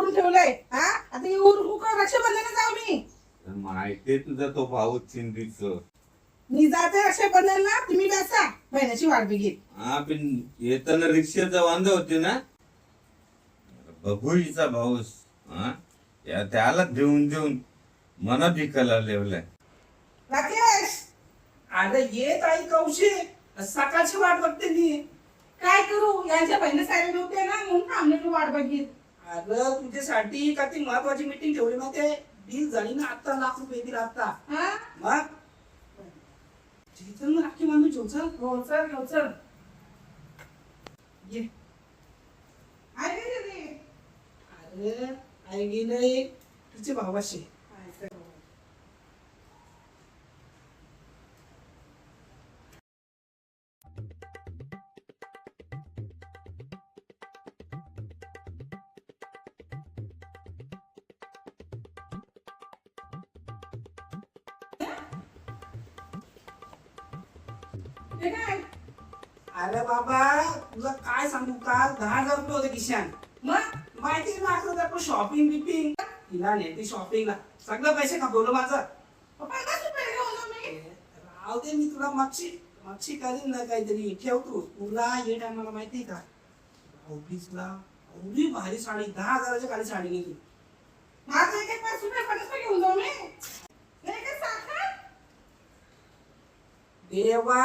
करून ठेवलंय हा आता येऊन रक्षाबंधन जाऊ मी माहितीये तुझा तो भाऊ चिंतीच. मी जाते रक्षाबंधनला तुम्ही बसा बहिणाची वाट बघीत. हा पण येताना रिक्षाचा वांदा होते ना बघू हिचा भाऊस. हा त्याला देऊन देऊन मना भिकायला लेवलाय. राकेश अरे येत आई कौशी सकाळची वाट बघते मी. काय करू यांच्या बहिणी सारे नव्हते ना म्हणून थांबलेली वाट बघीत. अरे तुझ्यासाठी का ती महत्वाची मीटिंग ठेवली नव्हते. डील झाली ना आता ₹1,00,000 दिला आता. हा मग तिथं राखी बांधून ठेव चल. हो चल हो चल ये. आई गेली रे. अरे आई गेले तुझे भावाशी. हे काय अरे बाबा तुला काय सांगू का ₹10,000 होते खिशान. मग माहिती ना असं आपण शॉपिंग बिपिंग तिला नेते शॉपिंगला सगळं पैसे खपवलं माझं. 50 रुपये घेऊन जाऊ मी. राव दे मी तुला मागची मागची करीन ना काहीतरी ठेव तू. तुला हे टायमाला माहिती का ऑफिसला एवढी भारी साडी 10,000च्या खाली साडी घेतली. माझं एक 50 रुपये घेऊन जाऊ मी. हे काय साखर देवा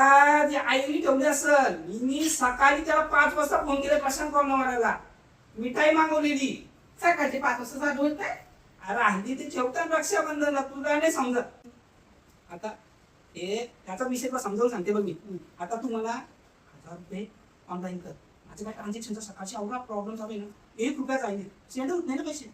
ती आईने ठेवली असल. मी सकाळी त्याला 5 वाजता फोन केला प्रशांत कॉर्नर मारायला मिठाई मागवलेली. सकाळचे 5 वाजता चालू होत अरे हल्ली ते ठेवतात रक्षाबंधनला तुला नाही समजत. आता हे त्याचा विषय तुला समजावून सांगते बघ मी. आता तू मला ₹1,000 ऑनलाईन कर. माझं काय ट्रान्झॅक्शनचा सकाळची एवढा प्रॉब्लेम चालू आहे ना ₹1 जाईल सेंड होत नाही ना पैसे.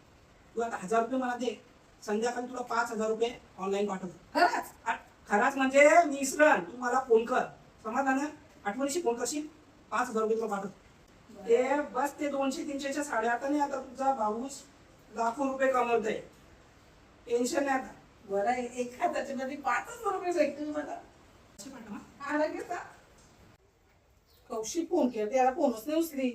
तू आता ₹1,000 मला दे. संध्याकाळी तुला ₹5,000 ऑनलाईन पाठवतो. खरंच खराच म्हणजे मी इसरण तू मला फोन कर समजला ना. आठवणीशी फोन करशील ₹5,000 तुला पाठवतो. ते बस ते 200-300च्या साड्या आता नाही. आता तुझा भाऊस ₹1,00,000 कमवतोय. टेन्शन नाही आता. बरं एखाद्याच्या मध्ये 5 रुपये भेटतील मला. पैसे पाठव, हा. आला घेता कौशिक फोन केला त्याला फोनच नाही उचली.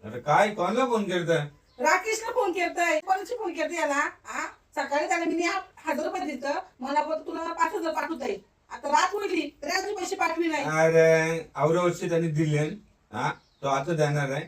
अरे काय कोणाला फोन करताय? राकेशला फोन केलताय कोणाची फोन केलते याला हा सकाळी त्याला मी ₹1,000 दिलं मला बोलतो तुला 5,000 पाठवता येईल. आता रात होईल तरी अजून पैसे पाठवले नाही. अरे आवऱ्या वर्षी त्यांनी दिले. हा तो आता देणार आहे.